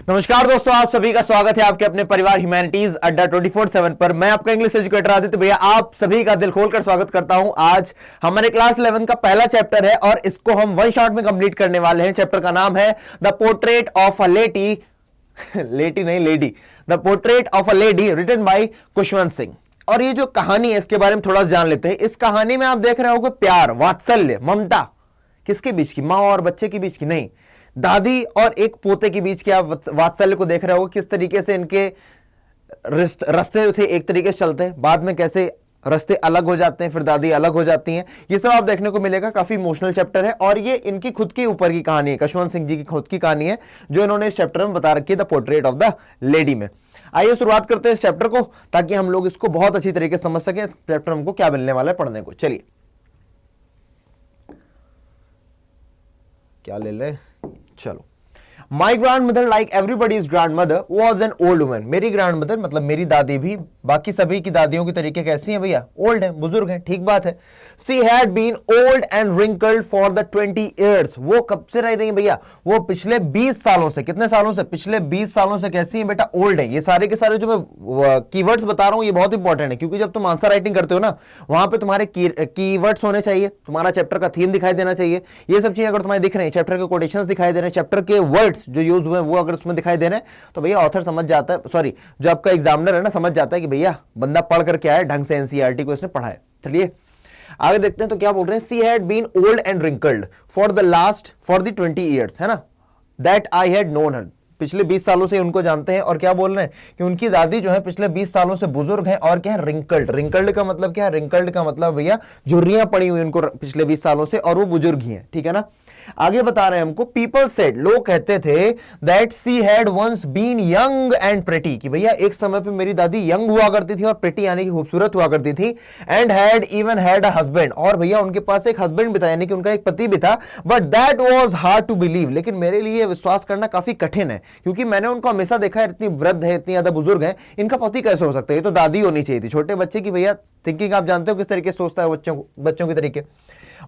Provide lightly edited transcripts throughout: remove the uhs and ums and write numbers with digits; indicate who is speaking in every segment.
Speaker 1: नमस्कार दोस्तों, आप सभी का स्वागत है आपके अपने परिवार ह्यूमैनिटीज अड्डा 24/7 पर। मैं आपका इंग्लिश एजुकेटर आदित्य भैया आप सभी का दिल खोलकर स्वागत करता हूं। आज हमारे क्लास 11 का पहला चैप्टर है और इसको हम वन शॉट में कंप्लीट करने वाले हैं। चैप्टर का नाम है the portrait of a lady lady the portrait of a lady written by Khushwant Singh. और ये जो कहानी है इसके बारे में थोड़ा जान लेते हैं। इस कहानी में आप देख रहे हो प्यार, वात्सल्य, ममता किसके बीच की, माँ और बच्चे के बीच की नहीं, दादी और एक पोते के बीच के आप वात्सल्य को देख रहे हो। किस तरीके से इनके रास्ते जो थे एक तरीके से चलते हैं, बाद में कैसे रास्ते अलग हो जाते हैं, फिर दादी अलग हो जाती हैं, ये सब आप देखने को मिलेगा। काफी इमोशनल चैप्टर है और ये इनकी खुद के ऊपर की कहानी है, खुशवंत सिंह जी की खुद की कहानी है जो इन्होंने इस चैप्टर में बता रखी है the portrait of the lady में। आइए शुरुआत करते हैं इस चैप्टर को ताकि हम लोग इसको बहुत अच्छी तरीके से समझ सकें। इस चैप्टर हमको क्या मिलने वाला है पढ़ने को। चलिए क्या ले ले, चलो। My grand mother like everybody's grand mother was an old woman. मेरी ग्रैंड मदर मतलब मेरी दादी भी बाकी सभी की दादियों की तरीके कैसी हैं भैया, ओल्ड है, बुजुर्ग है, ठीक बात है। She had been old and wrinkled for the 20 years. वो कब से रह रही है भैया, वो पिछले 20 सालों से। कितने सालों से? पिछले 20 सालों से कैसी है बेटा, ओल्ड है। ये सारे के सारे जो मैं कीवर्ड्स बता रहा हूं ये बहुत इंपॉर्टेंट है क्योंकि जब तुम आंसर राइटिंग करते हो ना वहां पे तुम्हारे कीवर्ड्स होने चाहिए, तुम्हारा चैप्टर का थीम दिखाई देना चाहिए। ये सब चीजें अगर तुम्हारे दिख रहे हैं, चैप्टर के कोटेशंस दिखाई दे रहे हैं, चैप्टर के वर्ड्स जो यूज हुए वो अगर उसमें दिखाई दे रहे हैं तो भैया ऑथर समझ जाता है, सॉरी जो आपका एग्जामिनर है ना समझ जाता है कि भैया बंदा पढ़ करके आया, ढंग से एनसीईआरटी को इसने पढ़ा है। चलिए आगे देखते हैं तो क्या बोल रहे हैं। She had been old and wrinkled for the 20 years, है ना, that I had known her. पिछले 20 सालों से उनको जानते हैं और क्या बोल रहे हैं कि उनकी दादी जो है पिछले 20 सालों से बुजुर्ग हैं और क्या है, रिंकल्ड। रिंकल्ड का मतलब क्या है? रिंकल्ड का मतलब भैया झुर्रियां पड़ी हुई उनको पिछले 20 सालों से और वो बुजुर्ग ही हैं, ठीक है ना। आगे बता रहे हैं हमको, पीपल सेड, लोग कहते थे, that she had once been young and pretty, कि भैया एक समय पे मेरी दादी यंग हुआ करती थी और प्रेटी यानी कि खूबसूरत हुआ करती थी। And had even had a husband, और भैया उनके पास एक हस्बैंड भी था यानी कि उनका एक पति भी था। But that was hard to believe, लेकिन मेरे लिए विश्वास करना काफी कठिन है क्योंकि मैंने उनको हमेशा देखा है, इतनी वृद्ध है, इतनी ज्यादा बुजुर्ग है, इनका पति कैसे हो सकता है? ये तो दादी होनी चाहिए थी। छोटे बच्चे की भैया थिंकिंग आप जानते हो किस तरीके से सोचता है बच्चों के तरीके।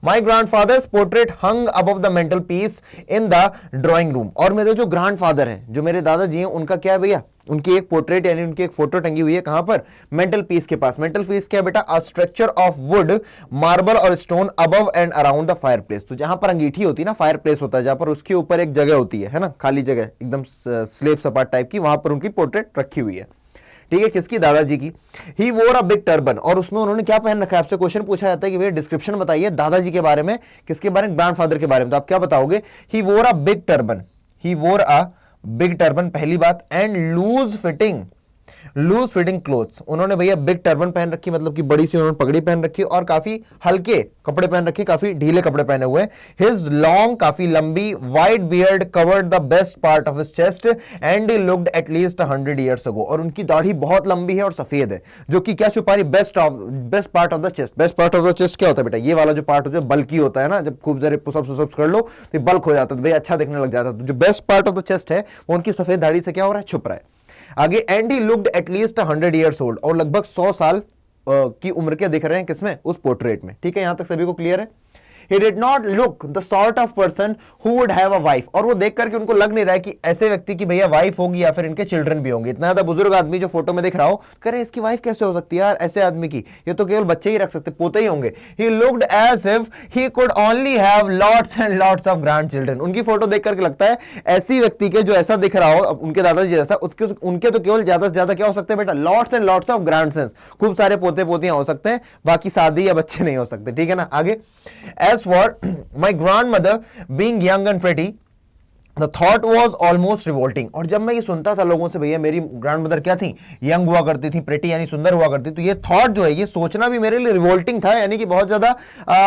Speaker 1: My grandfather's portrait hung above the mantelpiece in the drawing room। और मेरे जो ग्रैंडफादर हैं, जो मेरे दादाजी हैं, उनका क्या है भैया, उनकी एक पोर्ट्रेट यानी उनकी एक फोटो टंगी हुई है। कहां पर? मेंटल पीस के पास। मेंटल पीस क्या है बेटा? A structure of wood, marble और stone above and around the fireplace. तो जहां पर अंगीठी होती है ना, फायर प्लेस होता है जहां पर, उसके ऊपर एक जगह होती है ना, खाली जगह एकदम स्लेब सपाट टाइप की, वहां पर उनकी पोर्ट्रेट रखी हुई है, ठीक है, किसकी? दादाजी की। ही वोर अ बिग टर्बन, और उसमें उन्होंने क्या पहन रखा है? आपसे क्वेश्चन पूछा जाता है कि भैया डिस्क्रिप्शन बताइए दादाजी के बारे में, किसके बारे में? ग्रैंडफादर के बारे में। तो आप क्या बताओगे? ही वोर अ बिग टर्बन, ही वोर अ बिग टर्बन, पहली बात। एंड लूज फिटिंग क्लोथ्स, उन्होंने भैया बिग टर्बन पहन रखी, मतलब कि बड़ी सी उन्होंने पगड़ी पहन रखी और काफी हल्के कपड़े पहन रखे, काफी ढीले कपड़े पहने हुए। हिज लॉन्ग, काफी लंबी, white beard covered the best part of his chest and he looked at least 100 years ago. और उनकी दाढ़ी बहुत लंबी है और सफेद है जो कि क्या छुपा रही? Best part of the chest. Best part of the chest क्या होता है बेटा? ये वाला जो पार्ट होता है बल्कि होता है ना, जब खूब सारे पुशअप्स कर लो तो बल्क हो जाता है, तो भैया अच्छा दिखने लग जाता है। तो जो best part of the chest है वो उनकी सफेद दाढ़ी से क्या हो रहा है? छुप रहा है। आगे, and he looked at least 100 years old, और लगभग 100 साल की उम्र के दिख रहे हैं किसमें? उस पोर्ट्रेट में, ठीक है, यहां तक सभी को क्लियर है। He did not look the sort of person who would have a wife, और वो देख करके उनको लग नहीं रहा है कि ऐसे व्यक्ति की भैया वाइफ होगी या फिर इनके चिल्ड्रन भी होंगे। इतना ज्यादा बुजुर्ग आदमी जो फोटो में दिख रहा हो, कह रहे इसकी वाइफ कैसे हो सकती है यार, ऐसे आदमी की, ये तो केवल बच्चे ही रख सकते, पोते ही होंगे। He looked as if he could only have lots and lots of grandchildren। उनकी फोटो देख करके लगता है ऐसी व्यक्ति के जो ऐसा दिख रहा हो उनके दादाजी जैसा, उनके तो केवल ज्यादा से ज्यादा क्या हो सकते हैं बेटा? लॉट्स एंड लॉट्स ऑफ ग्रैंडसन्स, खूब सारे पोते पोतियां हो सकते हैं, बाकी शादी या बच्चे नहीं हो सकते, ठीक है ना। आगे, as for my grandmother being young and pretty, The thought was almost revolting। और जब मैं ये सुनता था लोगों से, भैया मेरी ग्रैंडमदर क्या थी? यंग हुआ करती थी, प्रेटी यानी सुंदर हुआ करती, तो ये थॉट जो है, ये सोचना भी मेरे लिए रिवोल्टिंग था, यानी कि बहुत ज्यादा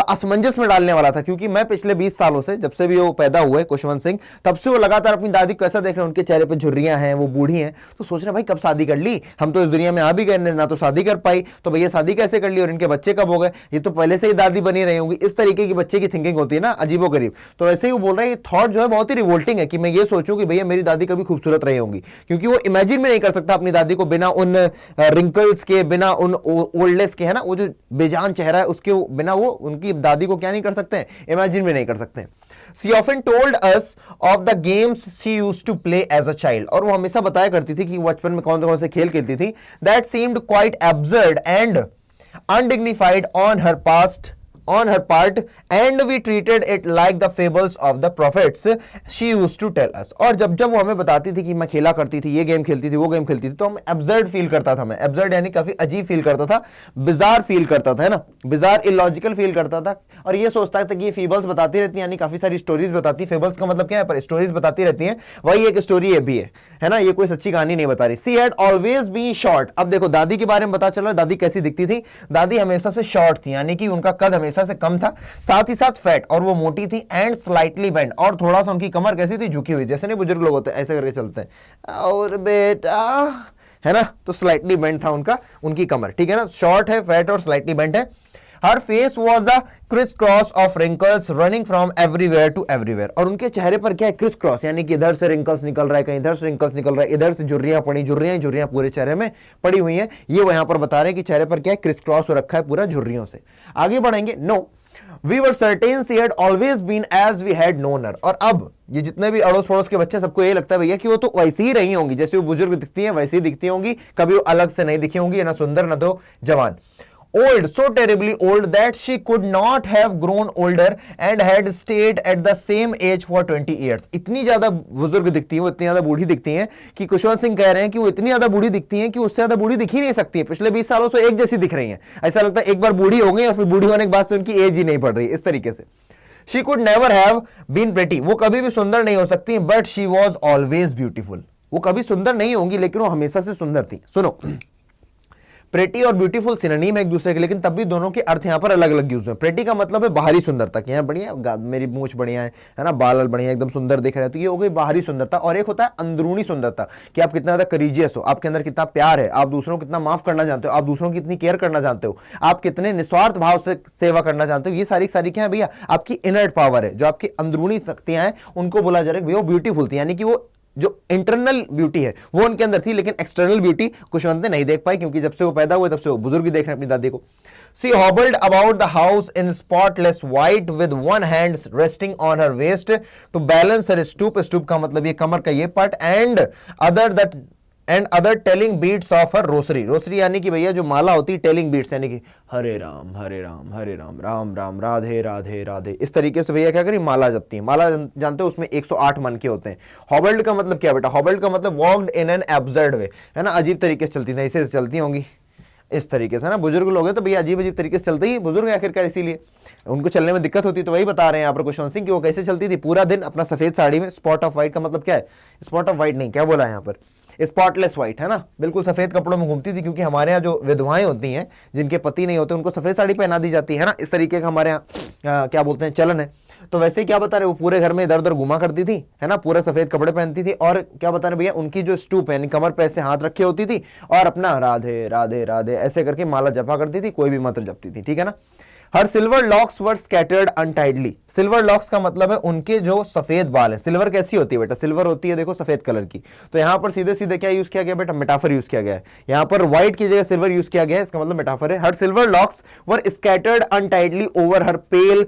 Speaker 1: असमंजस में डालने वाला था। क्योंकि मैं पिछले 20 सालों से, जब से भी वो पैदा हुए खुशवंत सिंह, तब से वो लगातार अपनी दादी को कैसा देख रहे हैं, उनके चेहरे पे झुर्रियां हैं, वो बूढ़ी हैं, तो सोच रहे भाई कब शादी कर ली, हम तो इस दुनिया में आ भी गए, ना तो शादी कर पाई, तो भैया शादी कैसे कर ली और इनके बच्चे कब हो गए? ये तो पहले से ही दादी बनी रही होंगी। इस तरीके की बच्चे की थिंकिंग होती है ना, अजीबो गरीब। तो ऐसे ही वो बोल रहे हैं, थॉट जो है बहुत ही रिवोल्टिंग है कि मैं ये सोचूं कि भैया मेरी दादी कभी खूबसूरत रही होंगी, क्योंकि वो इमेजिन भी नहीं कर सकता अपनी दादी को बिना उन रिंकल्स के, बिना उन ओल्डनेस के, है ना, वो जो बेजान चेहरा है उसके बिना वो उनकी दादी को क्या नहीं कर सकते हैं? इमेजिन भी नहीं कर सकते हैं। She often told us of the games she used to play as a child, और वो हमेशा बताया करती थी कि बचपन में कौन से खेल खेलती थी, that seemed quite absurd and undignified on her part and we treated it like the fables of the prophets she used to tell us। और जब जब वो हमें बताती थी कि मैं खेला करती थी, ये गेम खेलती थी, वो गेम खेलती थी, तो हम एब्सर्ड फील करता था, मैं एब्सर्ड यानी काफी अजीब फील करता था, बिजार फील करता था, है ना, बिजार इलॉजिकल फील करता था, और ये सोचता था कि ये फेबल्स बताती रहती है, यानी काफी सारी स्टोरीज बताती, फेबल्स का मतलब क्या है, पर स्टोरीज बताती रहती हैं, वही एक स्टोरी ये भी है ना, ये कोई सच्ची कहानी नहीं बता रही। She had always been short. अब देखो दादी के बारे में पता चला दादी कैसी दिखती थी, दादी हमेशा से शॉर्ट थी, यानी कि उनका कद हमेशा से कम था, साथ ही साथ फैट, और वो मोटी थी, एंड स्लाइटली बेंड, और थोड़ा सा उनकी कमर कैसी थी, झुकी हुई, जैसे नहीं बुजुर्ग लोग होते हैं ऐसे करके चलते हैं, और बेटा है ना, तो स्लाइटली बेंड था उनकी कमर, ठीक है ना, शॉर्ट है, फैट और स्लाइटली बेंड है। हर face was a criss cross of wrinkles running from everywhere to everywhere, और उनके चेहरे पर क्या है, क्रिस क्रॉस, यानी कि इधर से रिंकल्स निकल रहा है, कहीं इधर से रिंकल्स निकल रहा है, इधर से झुर्रियां पड़ी, झुर्रियां पूरे चेहरे में पड़ी हुई हैं, ये वो यहां पर बता रहे हैं कि चेहरे पर क्या है, क्रिस क्रॉस हो रखा है पूरा झुर्रियों से। आगे बढ़ेंगे। No We were certain she had always been as we had known her। और अब ये जितने भी अड़ोस पड़ोस के बच्चे, सबको ये लगता है भैया कि वो तो वैसी ही रही होंगी, जैसे वो बुजुर्ग दिखती हैं वैसी दिखती होंगी, कभी वो अलग से नहीं दिखी होंगी, ना सुंदर ना तो जवान। Old, so terribly old that she could not have grown older and had stayed at the same age for 20 years। इतनी ज्यादा बुजुर्ग दिखती हैं, वो इतनी ज्यादा बूढ़ी दिखती हैं कि खुशवंत सिंह कह रहे हैं कि वो इतनी ज्यादा बूढ़ी दिखती हैं कि उससे ज्यादा बूढ़ी दिख ही नहीं सकती है, पिछले 20 सालों से एक जैसी दिख रही हैं, ऐसा लगता है एक बार बूढ़ी हो गई और फिर बूढ़ी होने के बाद से उनकी एज ही नहीं बढ़ रही, इस तरीके से। She could never have been pretty, वो कभी भी सुंदर नहीं हो सकती, but she was always beautiful। वो कभी सुंदर नहीं होंगी लेकिन वो हमेशा से सुंदर थी। सुनो, प्रेटी और ब्यूटीफुल सिनोनिम है एक दूसरे के, लेकिन तब भी दोनों के अर्थ यहाँ पर अलग अलग यूज हैं। प्रेटी का मतलब है बाहरी सुंदरता, कि यहाँ बढ़िया मेरी मूंछ बढ़िया है ना, बाल बढ़िया एकदम सुंदर दिख रहे हैं, तो ये हो गई बाहरी सुंदरता। और एक होता है अंदरूनी सुंदरता, कि आप कितना ज्यादा करीजियस हो, आपके अंदर कितना प्यार है, आप दूसरों को कितना माफ करना जानते हो, आप दूसरों की कितनी केयर करना जानते हो, आप कितने निस्वार्थ भाव से सेवा करना जानते हो। ये सारी क्या है भैया, आपकी इनर्ट पावर है, जो आपकी अंदरूनी शक्तियां हैं उनको बोला जा रहा है भैया वो ब्यूटीफुल थी, यानी कि वो जो इंटरनल ब्यूटी है वो उनके अंदर थी, लेकिन एक्सटर्नल ब्यूटी खुशवंत ने नहीं देख पाई, क्योंकि जब से वो पैदा हुए तब से वो बुजुर्ग देख रहे हैं अपनी दादी को। She hobbled about the house in spotless white with one hand resting on her waist to balance her stoop। stoop का मतलब ये कमर का ये part, and other telling beads of her rosary। rosary यानी कि भैया जो माला होती है, टेलिंग बीट्स यानी कि हरे राम हरे राम हरे राम राम राम राधे राधे राधे, इस तरीके से भैया क्या करी, माला जपती है। माला जानते हो उसमें 108 मन के होते हैं। हॉबल्ड का मतलब क्या बेटा, हॉबल्ड का मतलब वॉक्ड इन एन एब्सर्ड वे, है ना, अजीब तरीके से चलती थी, ऐसे चलती होंगी इस तरीके से ना, बुजुर्ग लोग हैं तो भैया अजीब अजीब तरीके से चलते ही बुजुर्ग आखिरकार, इसीलिए उनको चलने में दिक्कत होती, तो वही बता रहे हैं यहाँ पर खुशवंत सिंह कि वो कैसे चलती थी पूरा दिन अपना सफेद साड़ी में। स्पॉट ऑफ व्हाइट का मतलब क्या है, स्पॉट ऑफ व्हाइट नहीं, क्या बोला है यहाँ पर, स्पॉटलेस व्हाइट, है ना, बिल्कुल सफेद कपड़ों में घूमती थी, क्योंकि हमारे यहाँ जो विधवाएं होती हैं जिनके पति नहीं होते उनको सफेद साड़ी पहना दी जाती है ना, इस तरीके का हमारे यहाँ क्या बोलते हैं चलन है। तो वैसे ही क्या बता रहे, वो पूरे घर में इधर उधर घुमा करती थी, है ना, पूरे सफेद कपड़े पहनती थी, और क्या बता रहे भैया उनकी जो स्टूप है, कमर पे ऐसे हाथ रखे होती थी, और अपना राधे राधे राधे ऐसे करके माला जपा करती थी, कोई भी मंत्र जपती थी, ठीक है ना। हर सिल्वर लॉक्स वर स्कैटर्ड अनटाइडली। सिल्वर लॉक्स का मतलब है उनके जो सफेद बाल है। सिल्वर कैसी होती है बेटा, सिल्वर होती है देखो सफेद कलर की, तो यहां पर सीधे सीधे क्या यूज किया गया बेटा, मेटाफर यूज किया गया है। यहां पर व्हाइट की जगह सिल्वर यूज किया गया है, इसका मतलब मेटाफर है। हर सिल्वर लॉक्स वर स्कैटर्ड अनटाइडली ओवर हर पेल,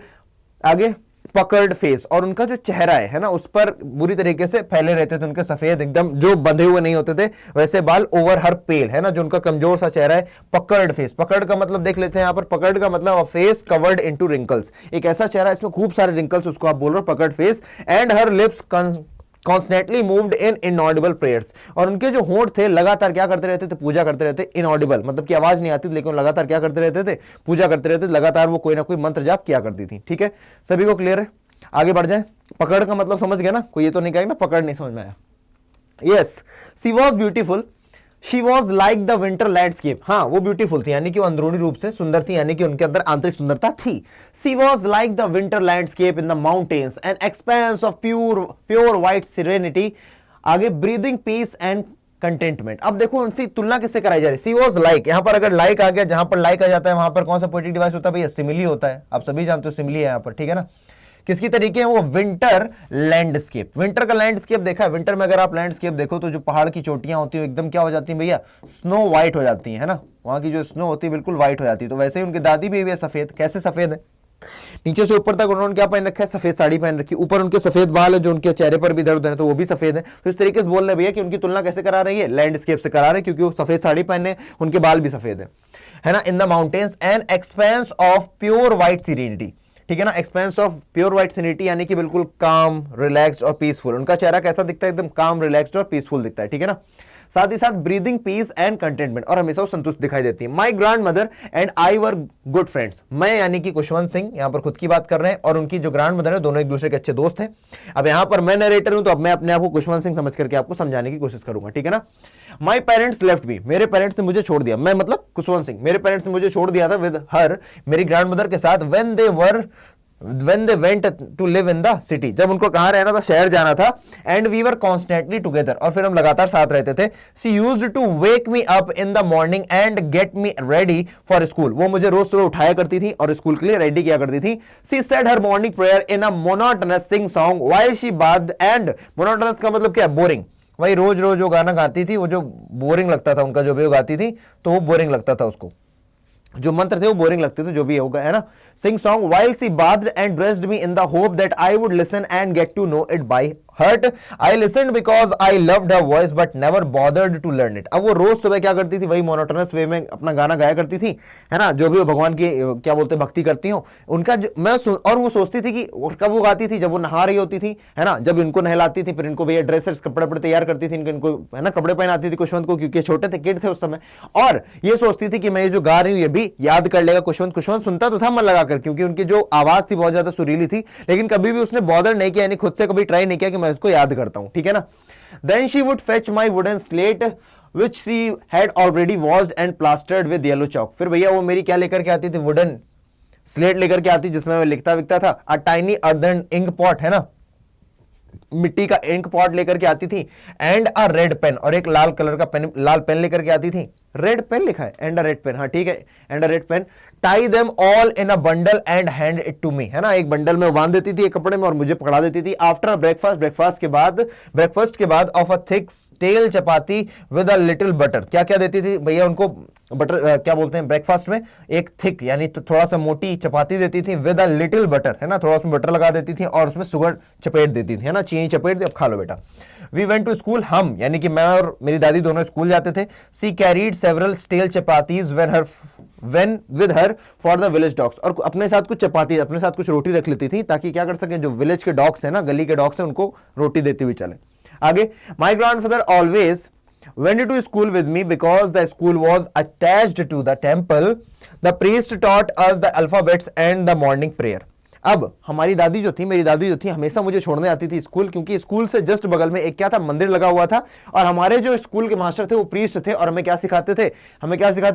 Speaker 1: आगे पकर्ड फेस, और उनका जो चेहरा है ना, उस पर बुरी तरीके से फैले रहते थे उनके सफेद एकदम जो बंधे हुए नहीं होते थे वैसे बाल, ओवर हर पेल, है ना, जो उनका कमजोर सा चेहरा है। पकर्ड फेस, पकड़ का मतलब देख लेते हैं यहाँ पर, पकड़ का मतलब फेस कवर्ड इनटू रिंकल्स, एक ऐसा चेहरा इसमें खूब सारे रिंकल्स, उसको आप बोल रहे हो पकड़ face. And her lips constantly moved in inaudible prayers, और उनके जो होंठ थे लगातार क्या करते रहते थे, पूजा करते रहते। इनऑडिबल मतलब कि आवाज नहीं आती, लेकिन लगातार क्या करते रहते थे, पूजा करते रहते, लगातार वो कोई ना कोई मंत्र जाप किया करती थी। ठीक है, सभी को क्लियर है, आगे बढ़ जाए। पकड़ का मतलब समझ गया ना, कोई ये तो नहीं कहेगा ना पकड़ नहीं समझ में आया। Yes, she was beautiful, she was like the winter landscape. हाँ, वो ब्यूटीफुल थी, यानी कि वो अंदरूनी रूप से सुंदर थी, यानी कि उनके अंदर आंतरिक सुंदरता थी। She was like the winter landscape in the mountains, an expanse of pure white serenity, आगे ब्रीदिंग पीस एंड कंटेंटमेंट। अब देखो उनकी तुलना किससे कराई जा रही है, सी वॉज लाइक, यहां पर अगर लाइक आ गया, जहां पर लाइक आ जाता है वहां पर कौन सा पोएटिक डिवाइस होता है भैया, सिमिली होता है, आप सभी जानते हो सिमिली है यहां पर, ठीक है ना। किसकी तरीके हैं वो, विंटर लैंडस्केप। विंटर का लैंडस्केप देखा है, विंटर में अगर आप लैंडस्केप देखो तो जो पहाड़ की चोटियां होती है एकदम क्या हो जाती है भैया, स्नो व्हाइट हो जाती है ना, वहां की जो स्नो होती है बिल्कुल व्हाइट हो जाती है। तो वैसे ही उनकी दादी भी है सफेद, कैसे सफेद है नीचे से ऊपर तक उन्होंने क्या पहन रखा है, सफेद साड़ी पहन रखी, ऊपर उनके सफेद बाल है जो उनके चेहरे पर भी दर्द है तो वो भी सफेद है। तो इस तरीके से बोल रहे भैया कि उनकी तुलना कैसे करा रही है, लैंडस्केप से करा रहे हैं, क्योंकि वो सफेद साड़ी पहने, उनके बाल भी सफेद है ना। In the mountains an expanse of pure white serenity, ठीक है ना, expanse of pure white serenity यानी कि बिल्कुल काम, रिलैक्स्ड और पीसफुल। उनका चेहरा कैसा दिखता है, एकदम काम, रिलैक्स्ड और पीसफुल दिखता है, ठीक है ना। साथ ही साथ ब्रीदिंग पीस एंड कंटेंटमेंट, और हमेशा वो संतुष्ट दिखाई देती है। My grand mother and I were good friends, मैं यानी कि खुशवंत सिंह यहां पर खुद की बात कर रहे हैं और उनकी जो ग्रैंड मदर है, दोनों एक दूसरे के अच्छे दोस्त हैं। अब यहां पर मैं नरेटर हूं तो अब मैं अपने आप को खुशवंत सिंह समझ करके आपको समझाने की कोशिश करूंगा, ठीक है ना। माई पेरेंट्स लेफ्ट मी, मेरे पेरेंट्स ने मुझे छोड़ दिया, मैं मतलब खुशवंत सिंह, मेरे पेरेंट्स ने मुझे छोड़ दिया था विद हर, मेरी ग्रैंड मदर के साथ, when they went to live in the city, जब उनको कहां रहना था, शहर जाना था। and we were constantly together, और फिर हम लगातार साथ रहते थे। she used to wake me up in the morning and get me ready for school, वो मुझे रोज सुबह उठाया करती थी और स्कूल के लिए रेडी किया करती थी। she said her morning prayer in a monotonous sing song while she bathed, and monotonous का मतलब क्या है, बोरिंग, वही रोज रोज जो गाना गाती थी, वो जो बोरिंग लगता था उनका, जो भी वो गाती थी तो वो बोरिंग लगता था उसको, जो मंत्र थे वो बोरिंग लगते थे, जो भी होगा, है ना। Sing song while she bathed and dressed me in the hope that I would listen and get to know it by heart. I listened because I loved her voice but never bothered to learn it. अब वो रोज सुबह क्या करती थी, वही monotonous वे में अपना गाना गाया करती थी, है ना, जो भी वो भगवान की क्या बोलते हैं भक्ति करती हो उनका और वो सोचती थी कि कब वो गाती थी, जब वो नहा रही होती थी, है ना, जब इनको नहलाती थी, फिर इनको भैया ड्रेसेस कपड़े तैयार करती थी, इनको है ना कपड़े पहनाती थी कुशवंत को, क्योंकि छोटे थे, किड थे उस समय, और ये सोचती थी कि मैं ये जो गा रही हूँ ये भी याद कर लेगा कुशवंत। कुशवंत सुनता तो था मन लगाकर, क्योंकि उनकी जो आवाज थी बहुत ज्यादा सुरीली थी, लेकिन कभी भी उसने बॉदर नहीं किया, यानी खुद से कभी ट्राई नहीं किया कि मैं इसको याद करता हूं, ठीक है ना। Then she would fetch my wooden slate which she had already washed and plastered with yellow chalk, फिर भैया वो मेरी क्या लेकर के आती थी, वुडन स्लेट लेकर के आती जिसमें मैं लिखता विकता था। A tiny earthen ink pot, है ना, मिट्टी का इंक पॉट लेकर के आती थी। एंड अ रेड पेन, और एक लाल कलर का पेन, लाल पेन लेकर के आती थी। रेड पेन लिखा है, एंड अ रेड पेन, हाँ ठीक है, and a red pen. Tie them all in a bundle and hand it to me, है ना, एक बंडल में बांध देती थी एक कपड़े में और मुझे पकड़ा देती थी। आफ्टर ब्रेकफास्ट, ब्रेकफास्ट के बाद of a thick stale chapati with a little butter, क्या क्या देती थी भैया उनको, बटर क्या बोलते हैं ब्रेकफास्ट में, एक थिक यानी तो थोड़ा सा मोटी चपाती देती थी, विद अ लिटिल बटर, है ना, थोड़ा उसमें बटर लगा देती थी और उसमें शुगर चपेट देती थी, है ना, चीनी चपेट दी, अब खा लो बेटा। वी वेंट टू स्कूल, हम यानी कि मैं और मेरी दादी दोनों स्कूल जाते थे। She carried several stale chapatis when with her for the village dogs, और अपने साथ कुछ चपाती, अपने साथ कुछ रोटी रख लेती थी ताकि क्या कर सके, जो विलेज के डॉग्स है ना, गली के डॉग्स हैं, उनको रोटी देती हुई चले। आगे, माई grandfather always went to school with me because the school was attached to the temple. The priest taught us the alphabets and the morning prayer. अब हमारी दादी जो थी, मेरी दादी जो थी, हमेशा मुझे छोड़ने आती थी स्कूल, क्योंकि स्कूल से जस्ट बगल में एक क्या था, मंदिर लगा हुआ था, और हमारे जो स्कूल के मास्टर थे वो प्रीस्ट थे, और हमें क्या सिखाते थे,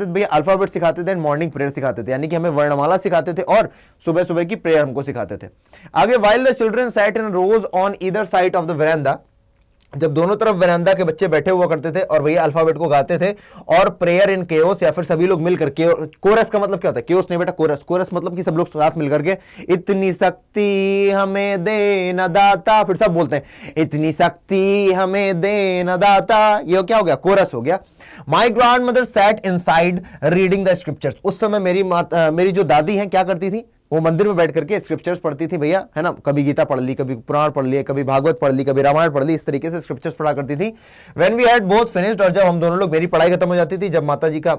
Speaker 1: भैया अल्फाबेट सिखाते थे एंड मॉर्निंग प्रेयर सिखाते थे, यानी कि हमें वर्णमाला सिखाते थे और सुबह सुबह की प्रेयर हमको सिखाते थे। आगे, while the children sat in rows on either side of the veranda, जब दोनों तरफ वरांदा के बच्चे बैठे हुआ करते थे और भैया अल्फाबेट को गाते थे, और प्रेयर इन केओस, या फिर सभी लोग मिलकर के, कोरस का मतलब क्या होता है, केओस नहीं बेटा, कोरस मतलब कि सब लोग साथ मिलकर के, इतनी शक्ति हमें दे न दाता, फिर सब बोलते हैं इतनी शक्ति हमें दे न दाता, ये क्या हो गया, कोरस हो गया। My grandmother sat inside reading the scriptures, उस समय मेरी जो दादी हैं क्या करती थी, वो मंदिर में बैठ करके स्क्रिप्चर्स पढ़ती थी भैया, है ना, कभी गीता पढ़ ली, कभी पुराण पढ़ लिए, कभी भागवत पढ़ ली, कभी रामायण पढ़ ली, इस तरीके से स्क्रिप्चर्स पढ़ा करती थी। When we had both finished, और जब हम दोनों लोग, मेरी पढ़ाई खत्म हो जाती थी, जब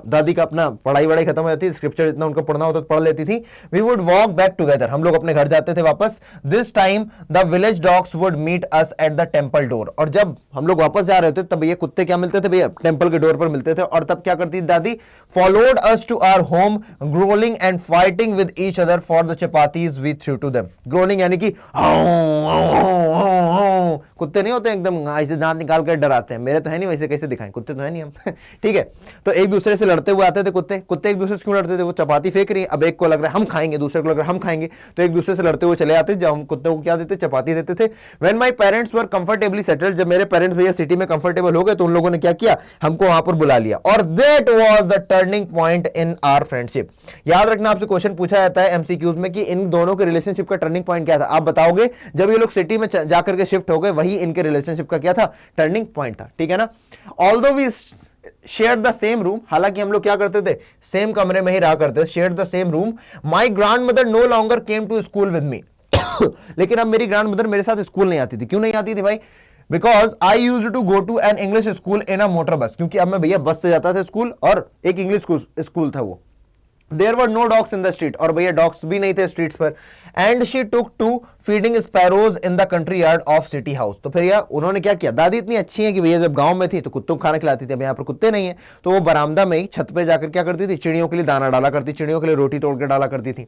Speaker 1: दादी का अपना पढ़ाई खत्म हो जाती थी, स्क्रिप्चर इतना उनको पढ़ना होता तो पढ़ लेती थी, we would walk back together, हम लोग अपने घर जाते थे वापस। This time the village dogs would meet us at the temple door, और जब हम लोग वापस जा रहे थे तब भैया कुत्ते क्या मिलते थे भैया, टेम्पल के डोर पर मिलते थे, और तब क्या करती थी दादी, followed us to our home growling and fighting with each other for the chapatis we threw to them. Groaning यानी कि कुत्ते नहीं होते एकदम ऐसे दांत निकाल कर डराते हैं, मेरे तो है नहीं वैसे, कैसे दिखाएं, कुत्ते तो है नहीं हम ठीक है, तो एक दूसरे से लड़ते हुए आते थे कुत्ते एक दूसरे से क्यों लड़ते थे, वो चपाती फेंक रही है, अब एक को लग रहा है हम खाएंगे, दूसरे को लग रहा है हम खाएंगे, तो एक दूसरे से लड़ते हुए चले आते, जब हम कुत्ते को क्या देते, चपाती देते थे। When my parents were comfortably settled, जब मेरे पेरेंट्स भैया सिटी में कंफर्टेबल हो गए तो उन लोगों ने क्या किया, हमको वहां पर बुला लिया, और that was the turning point in our friendship. याद रखना, आपसे क्वेश्चन पूछा जाता है एमसीक्यूज में कि इन दोनों के रिलेशनशिप का टर्निंग पॉइंट क्या था, आप बताओगे जब ये लोग सिटी में जाकर के शिफ्ट हो गए, वही इनके रिलेशनशिप का क्या था, टर्निंग पॉइंट था, ठीक है ना। Although we share the same room, हालांकि हम लोग क्या करते थे, सेम कमरे में ही रहा करते थे, share the same room. My grandmother no longer came to school with me. लेकिन अब मेरी ग्रैंड मदर मेरे साथ स्कूल नहीं आती थी। क्यों नहीं आती थी भाई? Because I use to go to an English school in a motor bus, क्योंकि अब मैं भैया बस से जाता था स्कूल, और एक इंग्लिश स्कूल था वो। There were no dogs in the street, और भैया डॉग्स भी नहीं थे स्ट्रीट्स पर। And she took to feeding sparrows in the country yard of city house. तो फिर यार उन्होंने क्या किया, दादी इतनी अच्छी है कि भैया जब गांव में थी तो कुत्तों को खाना खिलाती थी, अब यहाँ पर कुत्ते नहीं है तो वो बरामदा में ही छत पे जाकर क्या करती थी, चिड़ियों के लिए दाना डाला करती, चिड़ियों के लिए रोटी तोड़ के डाला करती थी।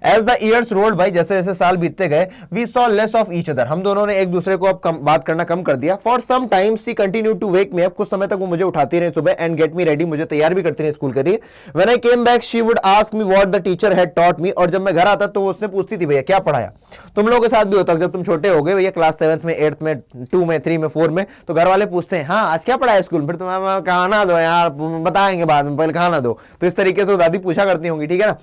Speaker 1: एज द ईयर्स रोल्ड भाई, जैसे जैसे साल बीतते गए, we saw less of each other, हम दोनों ने एक दूसरे को अब बात करना कम कर दिया। For some time she continue to wake me up, कुछ समय तक वो मुझे उठाती रही सुबह, एंड गेट मी रेडी, मुझे तैयार भी करती रही स्कूल के लिए। When I came back she would ask me what the teacher had taught me, और जब मैं घर आता तो वो उससे पूछती थी भैया क्या पढ़ाया। तुम लोगों के साथ भी होता, जब तुम छोटे हो गए भैया क्लास 7th में, 8th में, 2 में, 3 में, 4 में, तो घर वाले पूछते हैं हाँ आज क्या पढ़ाया स्कूल में, फिर तुम्हें खाना दो यार, बताएंगे बाद में, पहले खाना दो। तो इस तरीके से वो दादी पूछा करती होंगी, ठीक है ना।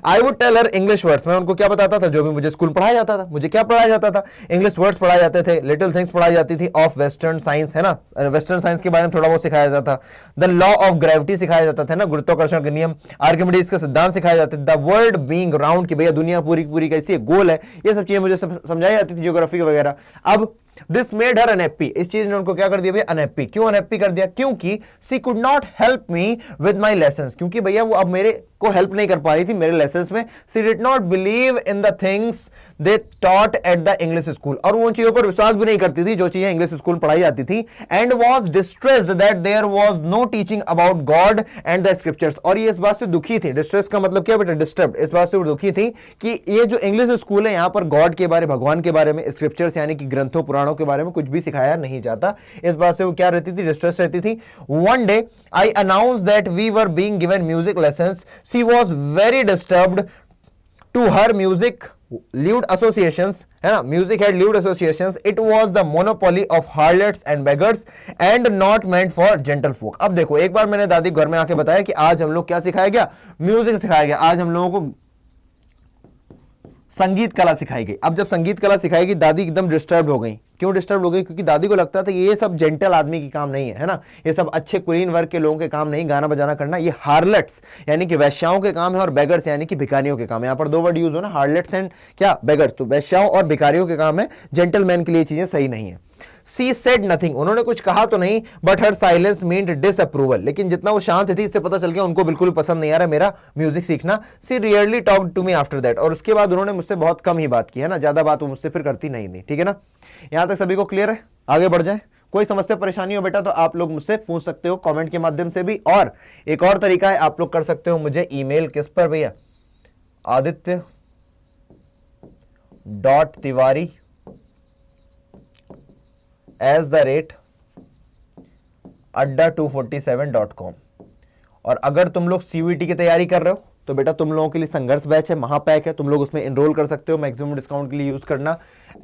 Speaker 1: I would tell her English words, मैं उनको क्या बताता था जो भी मुझे स्कूल पढ़ाया जाता था। मुझे क्या पढ़ाया जाता था, इंग्लिश वर्ड्स पढ़ाए जाते थे, लिटिल थिंग्स पढ़ाई जाती थी ऑफ वेस्टर्न साइंस, है ना, वेस्टर्न साइंस के बारे में थोड़ा बहुत सिखाया जाता था। द लॉ ऑफ ग्रेविटी सिखाया जाता था ना, गुरुत्वाकर्षण के नियम, आर्किमिडीज के सिद्धांत सिखाए जाते थे। द वर्ल्ड बीइंग राउंड, की भैया दुनिया पूरी पूरी कैसी है, गोल है, ये सब चीजें मुझे समझाई जाती थी, ज्योग्राफी वगैरह। अब दिस मेड हर अनहैप्पी, इस चीज ने उनको क्या कर दिया भैया, अनहैप्पी। क्यों अनहैप्पी कर दिया? क्योंकि she could not help me with my lessons, क्योंकि भैया वो अब मेरे को हेल्प नहीं कर पा रही थी मेरे लेसन्स में। She did not believe in the things they taught at the English school, और वो उन चीजों पर विश्वास भी नहीं करती थी जो चीजें इंग्लिश स्कूल पढ़ाई जाती थी। And was distressed that there was no teaching about God and the scriptures, और ये इस बात से दुखी थी, डिस्ट्रेस का मतलब क्या बेटा, डिस्टर्ब, इस बात से वो दुखी थी कि ये जो इंग्लिश स्कूल है यहाँ पर गॉड के बारे, भगवान के बारे में, स्क्रिप्चर्स यानी कि ग्रंथों पुराणों के बारे में कुछ भी सिखाया नहीं जाता। इस बात से वो क्या रहती थी, डिस्ट्रेस रहती थी। One day I announce that we were being given music lessons, she was very disturbed to her music lewd associations, है ना, music had lewd associations, it was the monopoly of harlots and beggars and not meant for gentle folk। अब देखो, एक बार मैंने दादी घर में आके बताया कि आज हम लोग क्या सिखाया गया, म्यूजिक सिखाया गया, आज हम लोगों को संगीत कला सिखाई गई। अब जब संगीत कला सिखाई गई, दादी एकदम डिस्टर्ब हो गई। क्यों डिस्टर्ब हो गई? क्योंकि दादी को लगता था ये सब जेंटल आदमी की काम नहीं है ना, ये सब अच्छे कुलीन वर्ग के लोगों के काम नहीं, गाना बजाना करना, ये हार्लेट्स यानी कि वैश्याओं के काम है, और बेगर्स यानी कि भिखारियों के काम है। यहाँ पर दो वर्ड यूज हो ना, हार्लेट्स एंड क्या, बेगर्स, तो वैश्याओं और भिखारियों के काम है, जेंटलमैन के लिए चीजें सही नहीं है। सी सेड नथिंग, उन्होंने कुछ कहा तो नहीं, but her silence meant disapproval, लेकिन जितना वो शांत थी इससे पता चल गया उनको बिल्कुल पसंद नहीं आ रहा मेरा म्यूजिक सीखना। She rarely talked to me after that, और उसके बाद उन्होंने मुझसे बहुत कम ही बात की, है ना, ज्यादा बात वो मुझसे फिर करती नहीं थी, ठीक है ना। यहां तक सभी को क्लियर है? आगे बढ़ जाए। कोई समस्या परेशानी हो बेटा तो आप लोग मुझसे पूछ सकते हो कमेंट के माध्यम से भी, और एक और तरीका है, आप लोग कर सकते हो मुझे ईमेल, किस पर भैया, aditya.tiwari@adda247.com। और अगर तुम लोग CUET की तैयारी कर रहे हो तो बेटा तुम लोगों के लिए संघर्ष बैच है, महापैक है, तुम लोग उसमें एनरोल कर सकते हो। मैक्सिमम डिस्काउंट के लिए यूज करना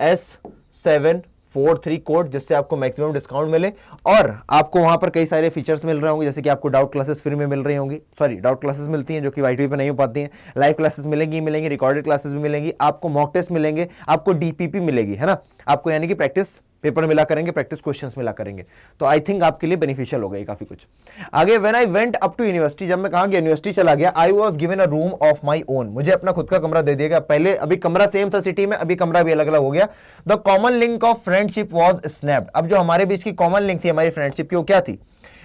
Speaker 1: S743 कोड, जिससे आपको मैक्सिमम डिस्काउंट मिले, और आपको वहां पर कई सारे फीचर्स मिल रहे होंगे, जैसे कि आपको डाउट क्लासेस फ्री में मिल रही होंगी, सॉरी डाउट क्लासेस मिलती हैं जो कि YTV पे नहीं हो पाती हैं, लाइव क्लासेस मिलेंगी, रिकॉर्डेड क्लासेस भी मिलेंगी, आपको मॉक टेस्ट मिलेंगे, आपको DPP मिलेगी, है ना, आपको यानी कि प्रैक्टिस पेपर मिला करेंगे, प्रैक्टिस क्वेश्चंस मिला करेंगे। तो आई थिंक आपके लिए बेनिफिशियल हो गई काफी कुछ। आगे, when I went up to university, जब मैं कहा गया यूनिवर्सिटी चला गया, I was given a room of my own, मुझे अपना खुद का कमरा दे दिया गया। पहले अभी कमरा सेम था सिटी में, अभी कमरा भी अलग अलग हो गया। The common link of friendship was snapped, अब जो हमारे बीच की कॉमन लिंक थी हमारी फ्रेंडशिप की, वो क्या थी,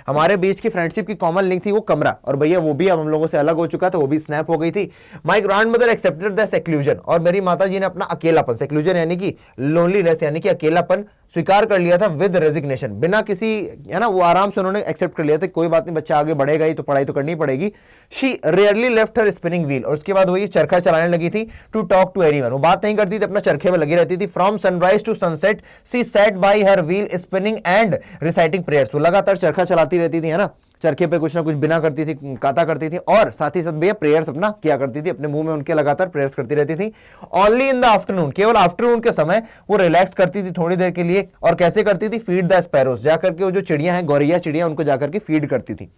Speaker 1: हमारे बीच की फ्रेंडशिप की कॉमन लिंक थी वो कमरा, और भैया वो भी अब हम लोगों से अलग हो चुका था, वो भी स्नैप हो गई थी। My grandmother accepted the seclusion, और मेरी माता जी ने अपना अकेलापन, सेक्लूजन यानी कि लोनलीनेस यानी कि अकेलापन, स्वीकार कर लिया था विद रेजिग्नेशन, बिना किसी, है ना, वो आराम से उन्होंने एक्सेप्ट कर लिया था, कोई बात नहीं, बच्चा आगे बढ़ेगा ही तो पढ़ाई तो करनी पड़ेगी। She rarely left her spinning wheel, और उसके बाद वो ये चरखा चलाने लगी थी, टू टॉक टू एनीवन, वो बात नहीं करती थी, अपना चरखे में लगी रहती थी। From sunrise to sunset she sat by her wheel spinning and reciting prayers, वो लगातार चरखा चलाती रहती थी, है ना, चरखे पे कुछ ना कुछ बिना करती थी, काता करती थी, और साथ ही साथ भैया प्रेयर्स अपना किया करती थी, अपने मुंह में उनके लगातार प्रेयर्स करती रहती थी। ओनली इन द आफ्टरनून, केवल आफ्टरनून के समय वो रिलैक्स करती थी थोड़ी देर के लिए, और कैसे करती थी, फीड द स्पैरोस, जाकर के वो जो चिड़ियां हैं, गौरैया चिड़ियां, उनको जाकर के फीड करती थी।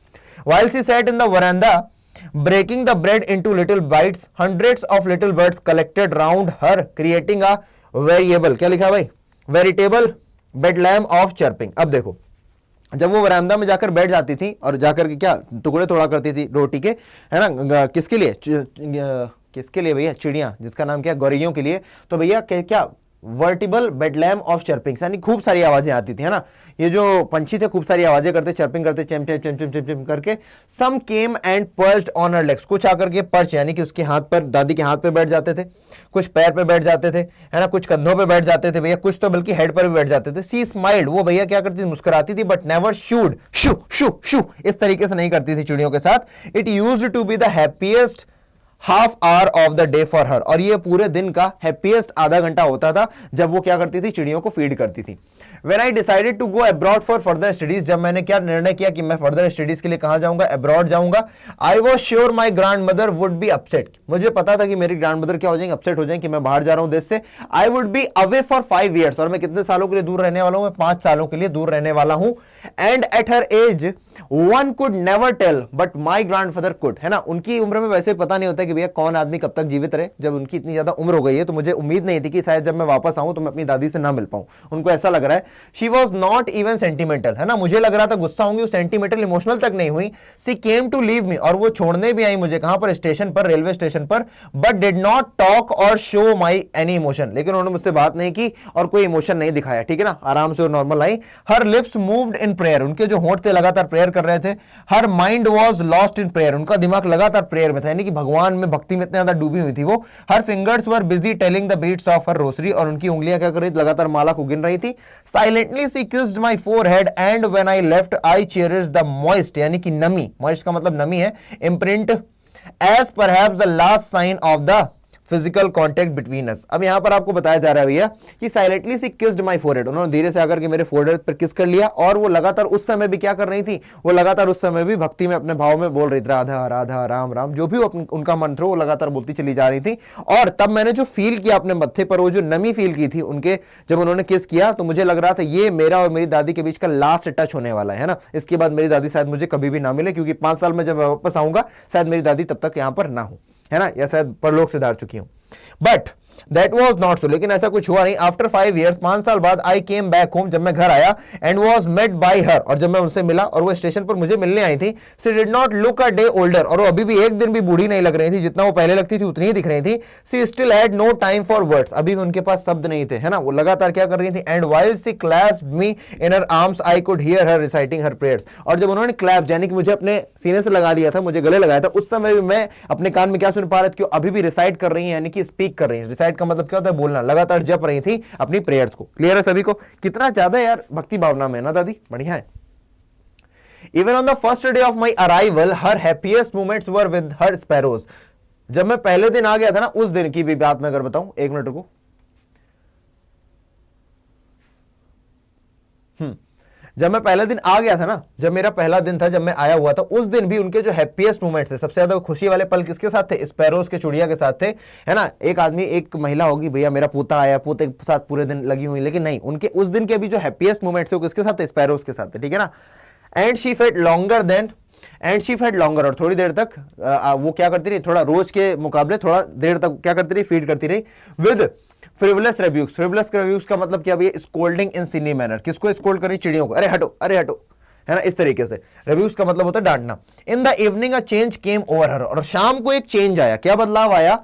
Speaker 1: While she sat in the veranda breaking the bread into little bites, hundreds of little birds collected round her creating a variable, क्या लिखा भाई, वेरिटेबल बेडलैम ऑफ चर्पिंग। अब देखो जब वो बरामदा में जाकर बैठ जाती थी और जाकर के क्या टुकड़े तोड़ा करती थी रोटी के, है ना, किसके लिए, किसके लिए भैया, चिड़िया, जिसका नाम क्या, गौरैयों के लिए। तो भैया क्या वर्टिबल बेडलैम ऑफ चर्पिंग, यानी खूब सारी आवाजें आती थी, है ना, ये जो पंछी थे खूब सारी आवाजें करते, चर्पिंग करते, चेम चेम चेम चेम चेम चेम करके। Some came and perched on her legs, कुछ आकर के पर्च यानी कि उसके हाथ पर, दादी के हाथ पे बैठ जाते थे, कुछ पैर पे बैठ जाते थे, है ना, कुछ कंधों पे बैठ जाते थे भैया, कुछ तो बल्कि हेड पर भी बैठ जाते थे। सी स्माइल्ड, वो भैया क्या करती थी, मुस्कुराती थी, but never shooed, shoo shoo shoo, इस तरीके से नहीं करती थी चिड़ियों के साथ। It used to be the happiest half hour of the day for her, और ये पूरे दिन का हैप्पीएस्ट आधा घंटा होता था जब वो क्या करती थी, चिड़ियों को फीड करती थी। When I decided to go abroad for further studies, जब मैंने क्या निर्णय किया कि मैं फर्दर स्टडीज के लिए कहां जाऊंगा, अब्रॉड जाऊंगा, I was sure my grandmother would be upset, मुझे पता था कि मेरी ग्रैंडमदर क्या हो जाएंगे, अपसेट हो जाएंगे कि मैं बाहर जा रहा हूं देश से। I would be away for 5 years, और मैं कितने सालों के लिए दूर रहने वाला हूं, मैं 5 सालों के लिए दूर रहने वाला हूं। And at her age one could never tell, but my grandfather could, है ना, उनकी उम्र में वैसे पता नहीं होता कि भैया कौन आदमी कब तक जीवित रहे। जब उनकी इतनी ज्यादा उम्र हो गई है तो मुझे उम्मीद नहीं थी कि शायद जब मैं वापस आऊं तो मैं अपनी दादी से ना मिल पाऊं, उनको ऐसा लग रहा है। She was not even sentimental, है ना, मुझे लग रहा था गुस्सा होंगी, वो सेंटिमेंटल इमोशनल तक नहीं हुई। सी केम टू लीव मी, और वो छोड़ने भी आई मुझे, कहां पर, स्टेशन पर, रेलवे स्टेशन पर, बट डिड नॉट टॉक और शो माई एनी इमोशन, लेकिन उन्होंने मुझसे बात नहीं की और कोई इमोशन नहीं दिखाया, ठीक है ना, आराम से और normal I. Her lips moved in prayer, उनके जो होंठ थे लगातार प्रेयर कर रहे थे। Her mind was lost in prayer, उनका दिमाग लगातार प्रेयर में था, यानी कि भगवान में, भक्ति में इतने ज्यादा डूबी हुई थी वो। Her fingers were busy telling the beads of her rosary, और उनकी उंगलियां क्या कर रही थी, लगातार माला को गिन रही थी। Silently she kissed my forehead and when I left I cherished the moist, यानी कि नमी, मॉइस्ट का मतलब नमी है, imprint as perhaps the last sign of the physical contact between us. अब यहां पर आपको बताया जा रहा है भैया कि silently she kissed my forehead, उन्होंने धीरे से आकर के मेरे फोरहेड पर किस कर लिया, और वो लगातार उस समय भी क्या कर रही थी, वो लगातार उस समय भी भक्ति में अपने भाव में बोल रही थी, राधा राधा राम राम, जो भी उनका मंत्र हो वो लगातार बोलती चली जा रही थी। और तब मैंने जो फील किया अपने मत्थे पर, वो जो नमी फील की थी उनके, जब उन्होंने किस किया, तो मुझे लग रहा था ये मेरा और मेरी दादी के बीच का लास्ट टच होने वाला है ना, इसके बाद मेरी दादी शायद मुझे कभी भी ना मिले, क्योंकि 5 साल में जब वापस आऊंगा शायद मेरी दादी तब तक यहां पर ना हो, है ना, या शायद परलोक से धार चुकी हूं। But that was not so, लेकिन ऐसा कुछ हुआ नहीं। आफ्टर 5 years, 5 साल बाद, आई केम बैक होम, जब मैं घर आया, and was met by her, और जब मैं उनसे मिला और वो स्टेशन पर मुझे मिलने आई थी, she did not look a day older, और वो अभी भी एक दिन भी बूढ़ी नहीं लग रही थी, जितना वो पहले लगती थी उतनी ही दिख रही थी। She still had no time for words, अभी भी उनके पास शब्द नहीं थे, है ना, वो लगातार क्या कर रही थी। And while she clasped me in her arms I could hear her reciting her prayers, और जब उन्होंने क्लैप यानी कि मुझे अपने सीने से लगा दिया था, मुझे गले लगाया था, उस समय भी मैं अपने कान में क्या सुन पा रहा था कि अभी भी रिसाइट कर रही है, यानी कि स्पीक कर रही है। रिसाइट का मतलब क्या होता है, बोलना, लगातार जप रही थी अपनी प्रेयर्स को। क्लियर है सभी को, कितना ज्यादा यार भक्ति भावना में ना दादी, बढ़िया है। Even on the first day of my arrival, her happiest moments were with her sparrows. जब मैं पहले दिन आ गया था ना, उस दिन की भी बात मैं अगर बताऊं, 1 मिनट रुको। जब मैं पहले दिन आ गया था ना, जब मेरा पहला दिन था, जब मैं आया हुआ था, उस दिन भी उनके जो हैप्पीएस्ट मोमेंट्स थे, सबसे ज्यादा खुशी वाले पल किसके साथ थे, स्पैरोज के, चिड़िया के साथ थे, है ना। एक आदमी, एक महिला होगी, भैया मेरा पोता आया, पोते के साथ पूरे दिन लगी हुई, लेकिन नहीं, उनके उस दिन के भी जो हैप्पीएस्ट मोमेंट्स थे वो किसके साथ थे, स्पैरोज के साथ थे, ठीक है ना। एंड शी फेड लॉन्गर, और थोड़ी देर तक वो क्या करती रही, थोड़ा रोज के मुकाबले थोड़ा देर तक क्या करती रही, फीड करती रही। विद फ्रिवलस रिव्यूज का मतलब क्या भैया, स्कोल्डिंग इन सिली मैनर, किसको स्कोल्ड करी, चिड़ियों को, अरे हटो, है ना, इस तरीके से। रिव्यूज का मतलब होता है डांटना। In the evening a change came over her, और शाम को एक चेंज आया, क्या बदलाव आया।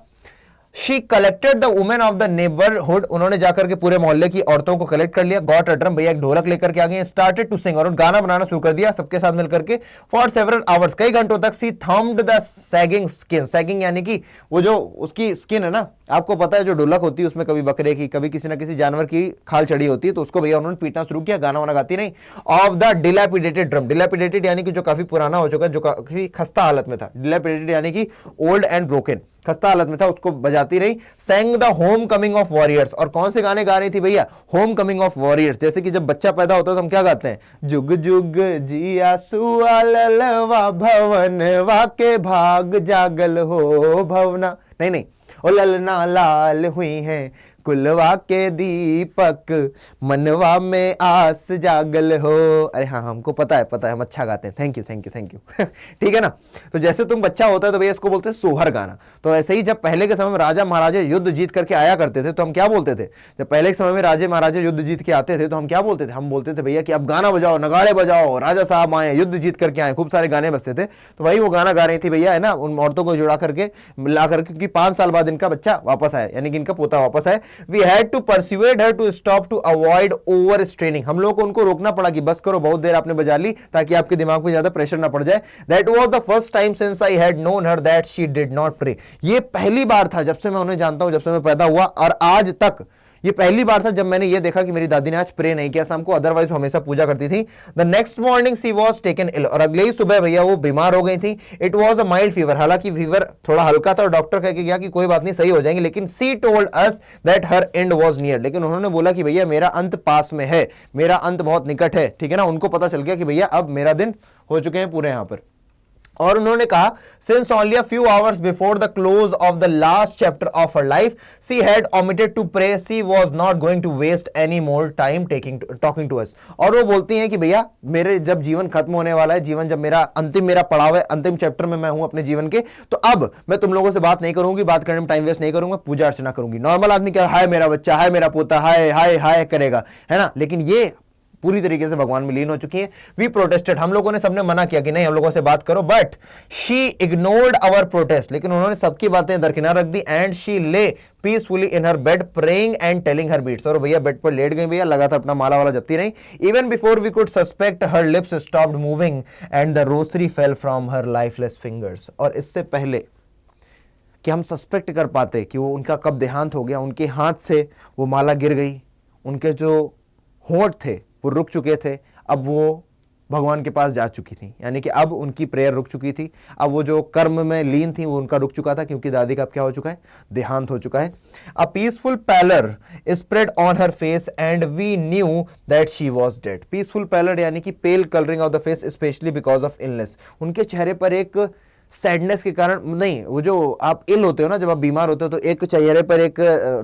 Speaker 1: She collected the women of the neighbourhood, उन्होंने जाकर के पूरे मोहल्ले की औरतों को कलेक्ट कर लिया। गॉट अ ड्रम, भैया एक ढोलक लेकर के आ गए। स्टार्टेड टू सिंग, और गाना बनाना शुरू कर दिया सबके साथ मिलकर के। फॉर सेवरल आवर्स, कई घंटों तक। She thumped the sagging skin, sagging यानी कि वो जो उसकी स्किन है ना, आपको पता है जो ढोलक होती है उसमें कभी बकरे की, कभी किसी ना किसी जानवर की खाल चढ़ी होती है, तो उसको भैया उन्होंने पीटना शुरू किया, गाना वाना गाती नहीं। Of the dilapidated drum, dilapidated यानी कि जो काफी पुराना हो चुका है, जो काफी खस्ता हालत में था। डिलैपिडेटेड यानी कि ओल्ड एंड ब्रोकन, खस्ता हालत में था, उसको बजाती रही। Sang the homecoming of warriors, और कौन से गाने गा रही थी भैया, होम कमिंग ऑफ वॉरियर्स। जैसे कि जब बच्चा पैदा होता है तो हम क्या गाते हैं, जुग जुग जिया सुआ ललवा भवन वाके भाग जागल हो भवना, नहीं, ओ ललना लाल हुई हैं खुलवा के दीपक मनवा में आस जागल हो। अरे हाँ, हमको पता है, हम अच्छा गाते हैं। Thank you thank you thank you ठीक है ना। तो जैसे तुम बच्चा होता है तो भैया इसको बोलते हैं सोहर गाना। तो ऐसे ही जब पहले के समय में राजा महाराजा युद्ध जीत करके आया करते थे तो हम क्या बोलते थे, जब पहले के समय में राजे महाराजा युद्ध जीत के आते थे तो हम क्या बोलते थे, हम बोलते थे भैया कि अब गाना बजाओ, नगाड़े बजाओ, राजा साहब आए, युद्ध जीत करके आए, खूब सारे गाने बजते थे। तो वही वो गाना गा रही थी भैया, है ना, उन औरतों को जुड़ा करके ला करके, क्योंकि 5 साल बाद इनका बच्चा वापस आया, यानी कि इनका पोता वापस आया। We had to persuade her to stop to avoid overstraining. हम लोगों को उनको रोकना पड़ा कि बस करो, बहुत देर आपने बजा ली, ताकि आपके दिमाग में ज्यादा प्रेशर ना पड़ जाए। That was the first time since I had known her that she did not pray. ये पहली बार था जब से मैं उन्हें जानता हूं, जब से मैं पैदा हुआ और आज तक ये पहली बार था जब मैंने ये देखा कि मेरी दादी ने आज प्रे नहीं किया शाम को, अदरवाइज हमेशा पूजा करती थी। The next morning she was taken ill, और अगले ही सुबह भैया वो बीमार हो गई थी। It was a mild fever, हालांकि फीवर थोड़ा हल्का था और डॉक्टर कह के गया कि कोई बात नहीं, सही हो जाएंगे, लेकिन she told us that her and was near. लेकिन उन्होंने बोला कि भैया मेरा अंत पास में है, मेरा अंत बहुत निकट है, ठीक है ना। उनको पता चल गया कि भैया अब मेरा दिन हो चुके हैं पूरे यहां पर। और उन्होंने कहा since only a few hours before the close of the last chapter of her life she had omitted to pray, she was not going to waste any more time talking to us. और वो बोलती हैं कि भैया मेरे जब जीवन खत्म होने वाला है, जीवन जब मेरा पड़ाव है, अंतिम चैप्टर में मैं हूं अपने जीवन के, तो अब मैं तुम लोगों से बात नहीं करूंगी, बात करने में टाइम वेस्ट नहीं करूंगा, पूजा अर्चना करूंगी। नॉर्मल आदमी क्या, हाय मेरा बच्चा, हाय मेरा पोता, हाय हाय हाय करेगा, है ना, लेकिन ये पूरी तरीके से भगवान में लीन हो चुकी है। वी प्रोटेस्टेड, हम लोगों ने सबने मना किया कि नहीं हम लोगों से बात करो, but she ignored our protest, लेकिन उन्होंने सबकी बातें दरकिनार रख दी। And she lay peacefully in her bed praying and telling her beads. और भैया बेड पर लेट गई भैया, लगातार अपना माला वाला जपती रही। Even before we could suspect her lips stopped moving and the rosary fell from her lifeless fingers. और इससे पहले कि हम सस्पेक्ट कर पाते कि वो उनका कब देहांत हो गया, उनके हाथ से वो माला गिर गई, उनके जो होंठ थे वो रुक चुके थे, अब वो भगवान के पास जा चुकी थी, यानी कि अब उनकी प्रेयर रुक चुकी थी। अब वो जो कर्म में लीन थी वो उनका रुक चुका था, क्योंकि दादी का अब क्या हो चुका है, देहांत हो चुका है। A peaceful pallor spread on her face and we knew that she was dead. Peaceful pallor यानी कि pale colouring of the face specially because of illness. उनके चेहरे पर एक सैडनेस के कारण नहीं, वो जो आप इल होते हो ना, जब आप बीमार होते हो तो एक चेहरे पर एक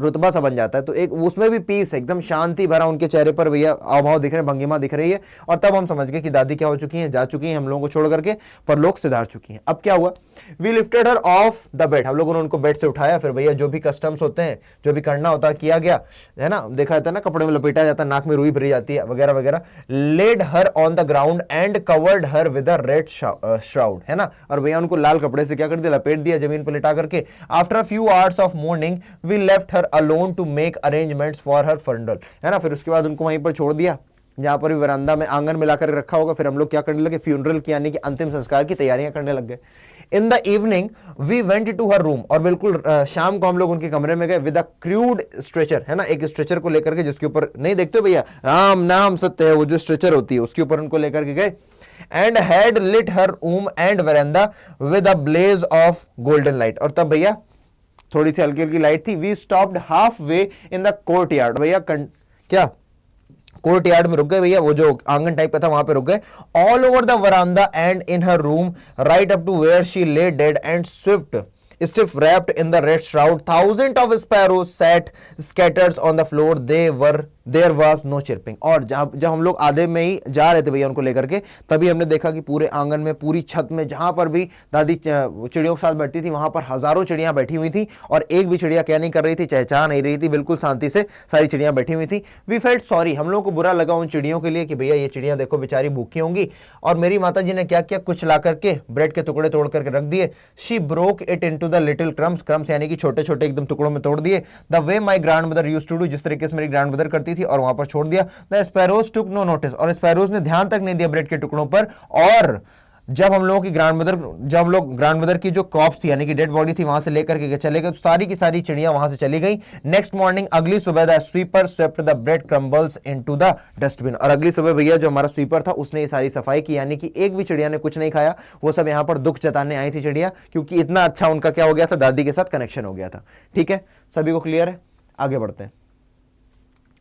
Speaker 1: रुतबा सा बन जाता है, तो एक उसमें भी पीस, एकदम शांति भरा उनके चेहरे पर भैया हाव दिख रहे हैं, भंगिमा दिख रही है। और तब हम समझ गए कि दादी क्या हो चुकी हैं, जा चुकी हैं हम लोगों को छोड़ करके, पर लोग सिधार चुकी हैं। अब क्या हुआ, we lifted her off the bed, हम लोगों ने उनको बेड से उठाया। फिर भैया जो भी कस्टम्स होते हैं, जो भी करना होता है किया गया, है ना, देखा जाता है ना, कपड़े में लपेटा जाता है, नाक में रुई भरी जाती है वगैरह वगैरह। Laid her on the ground and covered her with a red shroud, है ना, और भैया उनको लाल कपड़े से क्या लपेट दिया जमीन पर लिटा करके। After few hours of morning we left her alone to make arrangements for her funeral, है ना। फिर उसके बाद उनको वहीं पर छोड़ दिया, जहां पर भी वरांदा में आंगन में लाकर रखा होगा। फिर हम लोग क्या करने लगे, फ्यूनरल की यानी कि अंतिम संस्कार की तैयारियां करने लग गए। In the evening we went to her room, और बिल्कुल शाम को हम लोग उनके कमरे में गए विद अ क्रूड स्ट्रेचर, है ना, एक स्ट्रेचर को लेकर के, जिसके ऊपर नहीं देखते हो भैया राम नाम सत्य है, वो जो स्ट्रेचर होती है उसके ऊपर उनको लेकर के गए। And had lit her room and verandah with a blaze of golden light, और तब भैया थोड़ी सी हल्की हल्की लाइट थी। We stopped halfway in the courtyard, भैया क्या कोर्ट यार्ड में रुक गए भैया, वो जो आंगन टाइप का था वहां पे रुक गए। All over the verandah and in her room right up to where she lay dead and stiff wrapped in the red shroud, thousands of sparrows sat scattered on the floor, there was no chirping। और जब हम लोग आधे में ही जा रहे थे भैया उनको लेकर के, तभी हमने देखा कि पूरे आंगन में, पूरी छत में, जहां पर भी दादी चिड़ियों के साथ बैठती थी वहां पर हजारों चिड़ियां बैठी हुई थी, और एक भी चिड़िया क्या नहीं कर रही थी, चहचहा नहीं रही थी, बिल्कुल शांति से सारी चिड़ियां बैठी हुई थी। वी फेल्ट सॉरी, हम लोगों को बुरा लगा उन चिड़ियों के लिए कि भैया ये चिड़ियां देखो बेचारी भूखी होंगी। और मेरी माता जी ने क्या किया, कुछ ला करके ब्रेड के टुकड़े तोड़ करके रख दिए। She broke it into the little crumbs, crumbs यानी कि छोटे छोटे एकदम टुकड़ों में तोड़ दिए। The way my grandmother used to do, जिस तरीके से मेरी ग्रैंड मदर करती थी, और वहां पर छोड़ दिया। The sparrows took no notice, और स्पैरोज ने ध्यान तक नहीं दिया ब्रेड के टुकड़ों पर। और जब हम लोग ग्रैंड मदर की जो कॉप्स थी यानी कि डेड बॉडी थी वहां से लेकर के चले गए, तो सारी की सारी चिड़ियां वहां से चली गई। नेक्स्ट मॉर्निंग, अगली सुबह, the sweeper swept the bread crumbles into the dustbin, और अगली सुबह भैया जो हमारा स्वीपर था उसने ये सारी सफाई की, यानी कि एक भी चिड़िया ने कुछ नहीं खाया। वो सब यहां पर दुख जताने आई थी चिड़िया, क्योंकि इतना अच्छा उनका क्या हो गया था, दादी के साथ कनेक्शन हो गया था। ठीक है, सभी को क्लियर है, आगे बढ़ते हैं।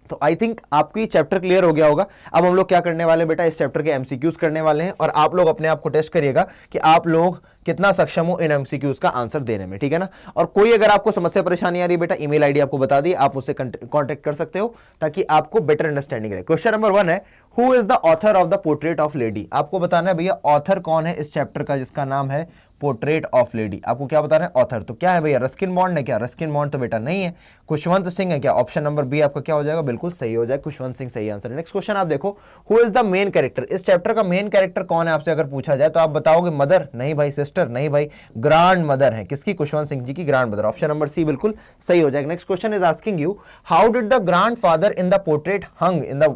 Speaker 1: तो आई थिंक आपको ये चैप्टर क्लियर हो गया होगा। अब हम लोग क्या करने वाले बेटा, इस चैप्टर के एमसीक्यूज करने वाले हैं, और आप लोग अपने आप को टेस्ट करिएगा कि आप लोग कितना सक्षम हो इन एमसीक्यूज का आंसर देने में, ठीक है ना। और कोई अगर आपको समस्या परेशानी आ रही है बेटा, ईमेल आईडी आपको बता दी, आप उससे कांटेक्ट कर सकते हो ताकि आपको बेटर अंडरस्टैंडिंग रहे। क्वेश्चन नंबर 1 है, who is the author of the portrait of lady. आपको बताना है भैया ऑथर कौन है इस चैप्टर का जिसका नाम है पोर्ट्रेट ऑफ लेडी। आपको क्या बताना है, ऑथर। तो क्या है भैया, रस्किन बॉन्ड है क्या? रस्किन बॉन्ड तो बेटा नहीं है। खुशवंत सिंह है क्या? ऑप्शन नंबर बी आपका क्या हो जाएगा, बिल्कुल सही हो जाएगा, खुशवंत सिंह सही आंसर है। नेक्स्ट क्वेश्चन आप देखो, who is the main character. इस चैप्टर का मेन कैरेक्टर कौन है आपसे अगर पूछा जाए तो आप बताओगे मदर, नहीं भाई सिस्टर, नहीं भाई ग्रैंड मदर है। किसकी? खुशवंत सिंह जी की grandmother. Option number C बिल्कुल सही हो जाएगा। Next question is asking you, how did the grandfather in the portrait hung in the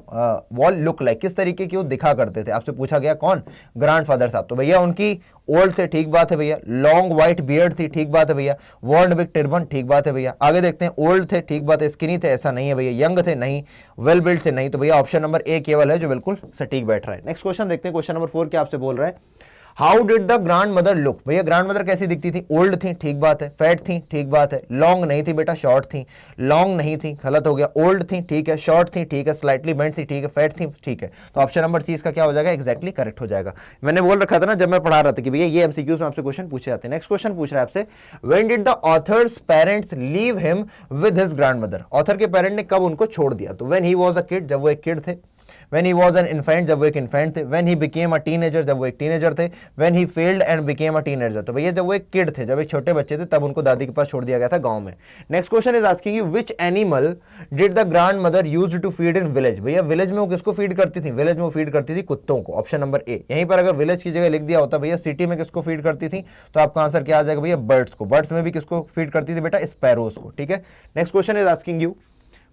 Speaker 1: wall look like. किस तरीके की वो दिखा करते थे, आपसे पूछा गया कौन, ग्रैंड फादर साहब। तो भैया उनकी ओल्ड थे, ठीक बात है भैया। लॉन्ग व्हाइट बियर्ड थी, ठीक बात है भैया। वॉर्न विद टर्बन, ठीक बात है भैया। आगे देखते हैं, ओल्ड थे, ठीक बात है। स्किनी थे, ऐसा नहीं है भैया। यंग थे, नहीं। वेल बिल्ड थे, नहीं। तो भैया ऑप्शन नंबर ए केवल है जो बिल्कुल सटीक बैठ रहा है। नेक्स्ट क्वेश्चन देखते हैं, क्वेश्चन नंबर 4 क्या आपसे बोल रहा है, how did the grand mother look. भैया ग्रैंड मदर कैसी दिखती थी, ओल्ड थी, ठीक बात है। फैट थी, ठीक बात है। लॉन्ग नहीं थी बेटा, शॉर्ट थी। लॉन्ग नहीं थी, गलत हो गया। ओल्ड थी, ठीक है। शॉर्ट थी, ठीक है। स्लाइटली बेंट थी, ठीक है। फैट थी, ठीक है। तो ऑप्शन नंबर सी इसका क्या हो जाएगा, एक्जैक्टली करेक्ट हो जाएगा। मैंने बोल रखा था ना जब मैं पढ़ा रहा था कि भैया ये एमसीक्यूज में आपसे क्वेश्चन पूछे जाते हैं। नेक्स्ट क्वेश्चन पूछ रहा है आपसे, when did the author's parents leave him with his grand mother. Author के पेरेंट ने कब उनको छोड़ दिया। तो when he was a kid, जब वो एक किड थे। When he was an infant, जब वो एक इन्फेंट थे। When he became a teenager, जब वो एक टीनेजर थे। When he failed and became a teenager, तो भैया जब वो एक किड थे, जब एक छोटे बच्चे थे, तब उनको दादी के पास छोड़ दिया गया था गांव में। Next question is asking you, which animal did the grandmother use to feed in village. भैया विलेज में वो किसको फीड करती थी, विलेज में वो फीड करती थी कुत्तों को। ऑप्शन नंबर ए। यहीं पर अगर विलेज की जगह लिख दिया होता भैया सिटी में किसको फीड करती थी, तो आपका आंसर क्या आ जाएगा भैया, बर्ड्स को। बर्ड्स में भी किसको फीड करती थी बेटा, स्पैरोज को, ठीक है। Next question is asking you,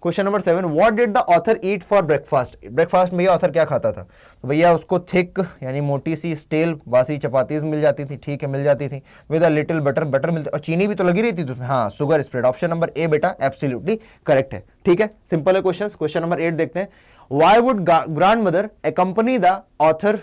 Speaker 1: question number 7, what did the author eat for breakfast. Breakfast में ऑथर क्या खाता था। तो भैया उसको थिक यानी मोटी सी स्टेल बासी चपातीज मिल जाती थी, ठीक है, मिल जाती थी। With a little butter, butter मिलता, और चीनी भी तो लगी रहती थी उसमें, हाँ, शुगर स्प्रेड। ऑप्शन नंबर ए बेटा एब्सोल्युटली करेक्ट है, ठीक है। सिंपल है क्वेश्चन। क्वेश्चन नंबर 8 देखते हैं, why would grandmother accompany the author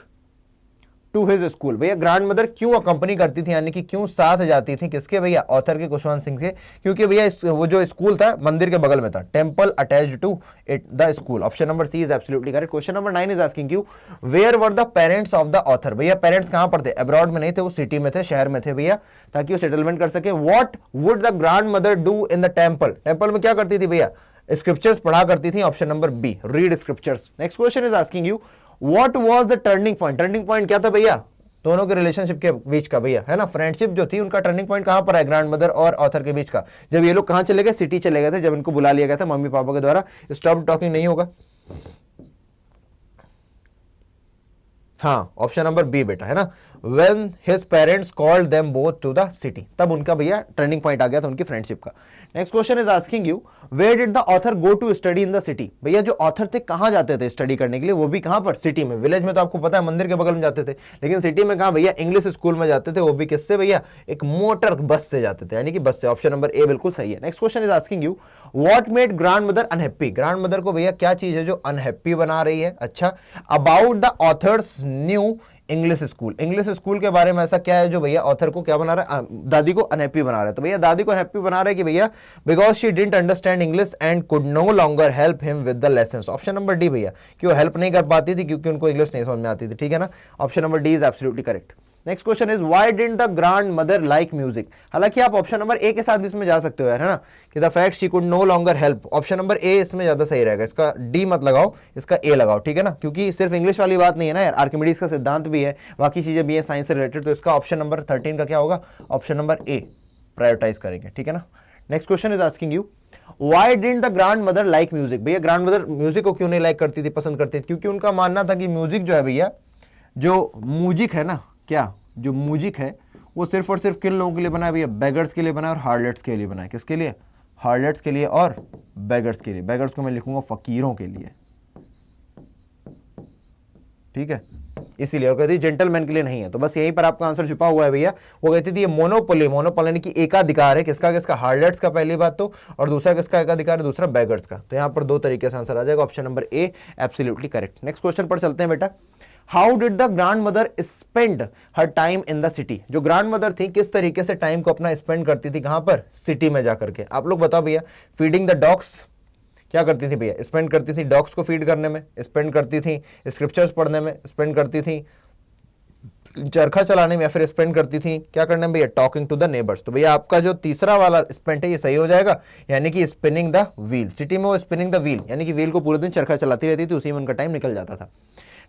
Speaker 1: to his school. भैया ग्रैंड मदर क्यों अकंपनी करती थी, यानी कि क्यों साथ जाती थी, किसके भैया, ऑथर के, खुशवंत सिंह के। क्योंकि भैया वो जो स्कूल था मंदिर के बगल में था, temple attached to it the school. Option number C is absolutely correct. Question number 9 is asking you, where were the parents of the author. भैया पेरेंट्स कहां पर थे, अब्रॉड में नहीं थे, वो सिटी में थे, शहर में थे भैया, ताकि वो सेटलमेंट कर सके। What would the grandmother do in the temple. Temple में क्या करती थी भैया, स्क्रिप्चर्स पढ़ा करती थी। Option number B, read scriptures. Next question is asking you, what was the turning point. Turning point क्या था भैया, दोनों के रिलेशनशिप के बीच का भैया, है ना, फ्रेंडशिप जो थी उनका टर्निंग पॉइंट कहां पर है, ग्रैंड मदर और ऑथर के बीच का। जब ये लोग कहां चले गए, सिटी चले गए थे, जब इनको बुला लिया गया था मम्मी पापा के द्वारा। स्टॉप टॉकिंग नहीं होगा, हाँ, ऑप्शन नंबर बी बेटा, है ना। When his parents called them both to the city, तब उनका भैया टर्निंग पॉइंट आ गया था उनकी फ्रेंडशिप का। Next question is asking you, where did the author go to study in the city. भैया जो ऑथर थे कहां जाते थे स्टडी करने के लिए, वो भी कहां पर, सिटी में। विलेज में तो आपको पता है मंदिर के बगल में जाते थे, लेकिन सिटी में कहां भैया, इंग्लिश स्कूल में जाते थे, वो भी किससे भैया, एक मोटर बस से जाते थे, यानी कि बस से। ऑप्शन नंबर ए बिल्कुल सही है। Next question is asking you, what made grand mother unhappy. Grand mother को भैया क्या चीज है जो अनहैप्पी बना रही है। अच्छा, about the author's new English school. English school के बारे में ऐसा क्या है जो भैया ऑथर को क्या बना रहा है, दादी को अनहैप्पी बना रहा है। तो भैया दादी को अनहैप्पी बना रहा है कि भैया because she didn't understand English and could no longer help him with the lessons. Option number D भैया, कि वो हेल्प नहीं कर पाती थी क्योंकि उनको इंग्लिश नहीं समझ में आती थी, ठीक है ना। Option number D is absolutely correct. Next question is, why didn't the grand mother like music. हालांकि आप ऑप्शन नंबर ए के साथ भी इसमें जा सकते हो यार, है ना, कि the fact she could no longer help. Option number A इसमें ज्यादा सही रहेगा, इसका डी मत लगाओ, इसका ए लगाओ, ठीक है ना, क्योंकि सिर्फ इंग्लिश वाली बात नहीं है ना यार, आर्किमिडीज का सिद्धांत भी है, बाकी चीजें भी है साइंस से रिलेटेड। तो इसका ऑप्शन नंबर 13 का क्या होगा, ऑप्शन नंबर ए प्रायोरिटाइज करेंगे, ठीक है ना। Next question is asking you, why didn't the grand mother like music. भैया ग्रैंड मदर म्यूजिक को क्यों नहीं लाइक करती थी, पसंद करती थी, क्योंकि उनका मानना था कि म्यूजिक जो है भैया, जो म्यूजिक है ना, क्या जो म्यूजिक है वो सिर्फ और सिर्फ किन लोगों के लिए बना है भैया, बेगर्स के लिए बना है और हार्लेट्स के लिए बना है। किसके लिए, हार्लेट्स के लिए और बेगर्स के लिए। बेगर्स को मैं लिखूंगा फकीरों के लिए, ठीक है, इसीलिए। और कहती जेंटलमैन के लिए नहीं है। तो बस यहीं पर आपका आंसर छुपा हुआ है भैया। वो कहती थी ये मोनोपोली, मोनोपोली की एकाधिकार है, किसका किसका, हार्लेट्स का पहली बात तो, और दूसरा किसका एकाधिकार है, दूसरा बेगर्स का। तो यहाँ पर दो तरीके से आंसर आ जाएगा, ऑप्शन नंबर ए एब्सोल्युटली करेक्ट। नेक्स्ट क्वेश्चन पर चलते हैं बेटा, how did the grand mother spend her time in the city. जो ग्रैंड मदर थी किस तरीके से टाइम को अपना स्पेंड करती थी, कहां पर, सिटी में जाकर के। आप लोग बताओ भैया, फीडिंग द डॉग्स, क्या करती थी भैया, स्पेंड करती थी डॉग्स को फीड करने में, स्पेंड करती थी स्क्रिप्चर्स पढ़ने में, स्पेंड करती थी चरखा चलाने में या फिर स्पेंड करती थी क्या करने में भैया, टॉकिंग टू द नेबर्स। तो भैया आपका जो तीसरा वाला स्पेंड है ये सही हो जाएगा, यानी कि स्पिनिंग द व्हील। सिटी में वो स्पिनिंग द व्हील यानी कि व्हील को पूरे दिन चरखा चलाती रहती थी, उसी में उनका टाइम निकल जाता था।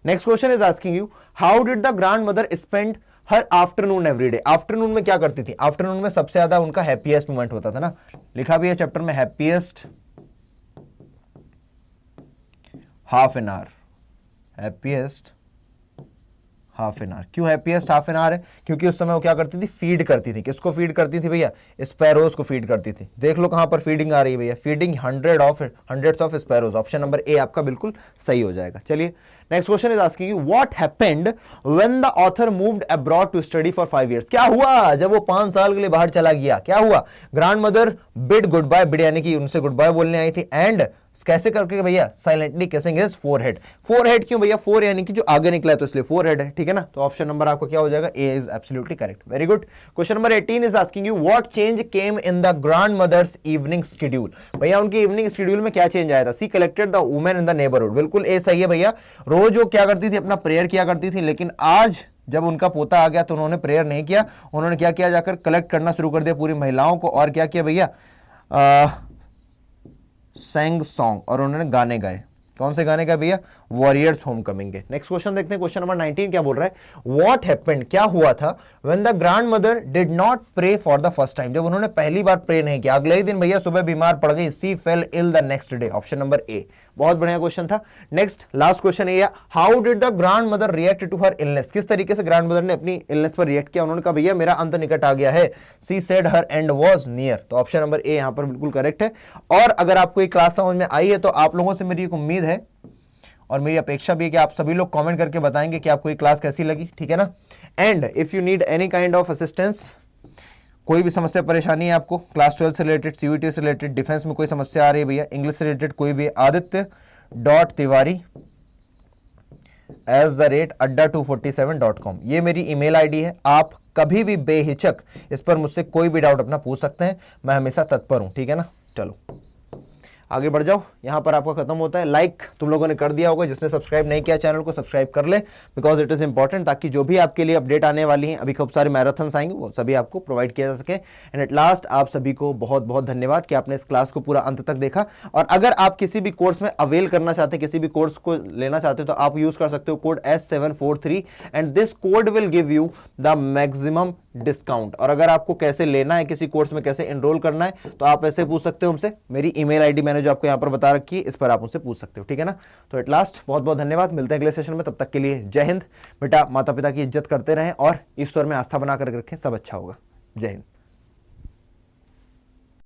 Speaker 1: Next question is asking you, how did the grand mother spend her afternoon every day. Afternoon में क्या करती थी, आफ्टरनून में सबसे ज्यादा उनका हैप्पीएस्ट मोमेंट होता था ना, लिखा भी है चैप्टर में happiest half an hour, happiest half an hour. क्यों हैप्पीएस्ट हाफ एन आवर है, क्योंकि उस समय वो क्या करती थी, फीड करती थी। किसको फीड करती थी भैया, स्पैरोज को फीड करती थी। देख लो कहां पर फीडिंग आ रही है भैया, feeding hundreds of sparrows. Option number A आपका बिल्कुल सही हो जाएगा। चलिए next question is asking you, what happened when the author moved abroad to study for 5 years। क्या हुआ जब वो 5 साल के लिए बाहर चला गया, क्या हुआ, grandmother bid goodbye, bid यानी कि उनसे गुड बाय बोलने आई थी, एंड कैसे करके भैया, silently kissing his forehead. Forehead क्यों भैया, फोर यानी कि जो आगे निकला है तो इसलिए फोरहेड है, ठीक है ना। तो ऑप्शन नंबर आपका क्या हो जाएगा, A is absolutely correct, very good. Question number 18 is asking you, what change came in the grandmother's evening schedule. भैया उनकी इवनिंग शेड्यूल में क्या चेंज आया था, she collected the women in the neighbourhood. बिल्कुल ए सही है भैया, रोज वो क्या करती थी, अपना प्रेयर किया करती थी, लेकिन आज जब उनका पोता आ गया तो उन्होंने प्रेयर नहीं किया, उन्होंने क्या किया, जाकर कलेक्ट करना शुरू कर दिया पूरी महिलाओं को, और क्या किया भैया, सैंग सॉन्ग, और उन्होंने गाने गाए। कौन से गाने गाए भैया, वॉरियर्स होमकमिंग के। नेक्स्ट क्वेश्चन देखते हैं, क्वेश्चन नंबर 19 क्या बोल रहा है, व्हाट हैपेंड, क्या हुआ था, when the grandmother did not pray for the first time, जब उन्होंने पहली बार प्रे नहीं किया, अगले ही दिन भैया सुबह बीमार पड़ गई, she fell ill the next day. Option number A, बहुत बढ़िया क्वेश्चन था। नेक्स्ट लास्ट क्वेश्चन है, how did the grandmother react to her illness, किस तरीके से ग्रैंड मदर ने अपनी इलनेस पर रिएक्ट किया। उन्होंने कहा भैया मेरा अंत निकट आ गया है, she said her and was near. तो ऑप्शन नंबर ए यहां पर बिल्कुल करेक्ट है। और अगर आपको ये क्लास समझ में आई है तो आप लोगों से मेरी एक उम्मीद है और मेरी अपेक्षा भी है कि आप सभी लोग कमेंट करके बताएंगे कि आपको ये क्लास कैसी लगी, ठीक है ना। And if you need any kind of assistance, कोई भी समस्या परेशानी है आपको क्लास 12 से रिलेटेड, सीयूईटी से रिलेटेड, डिफेंस में कोई समस्या आ रही है भैया, इंग्लिश से रिलेटेड कोई भी, aditya.tiwari@adda247.com ये मेरी ईमेल आईडी है। आप कभी भी बेहिचक इस पर मुझसे कोई भी डाउट अपना पूछ सकते हैं, मैं हमेशा तत्पर हूं, ठीक है ना। चलो आगे बढ़ जाओ, यहां पर आपका खत्म होता है। लाइक तुम लोगों ने कर दिया होगा, जिसने सब्सक्राइब नहीं किया चैनल को सब्सक्राइब कर ले, बिकॉज इट इज इंपॉर्टेंट, ताकि जो भी आपके लिए अपडेट आने वाली हैं, अभी खूब सारे मैराथन्स आएंगे, वो सभी आपको प्रोवाइड किया जा सके। एंड एट लास्ट आप सभी को बहुत बहुत धन्यवाद कि आपने इस क्लास को पूरा अंत तक देखा। और अगर आप किसी भी कोर्स में अवेल करना चाहते हैं, किसी भी कोर्स को लेना चाहते हो, तो आप यूज कर सकते हो code S743 and this code will give you the maximum discount. और अगर आपको कैसे लेना है, किसी कोर्स में कैसे एनरोल करना है, तो आप ऐसे पूछ सकते हो हमसे। मेरी ईमेल आईडी मैंने जो आपको यहां पर बता रखी है, इस पर आप मुझसे पूछ सकते हो, ठीक है ना। तो एट लास्ट बहुत बहुत धन्यवाद, मिलते हैं अगले सेशन में, तब तक के लिए जय हिंद। बेटा माता पिता की इज्जत करते रहें और ईश्वर में आस्था बनाकर रखें, सब अच्छा होगा। जय हिंद।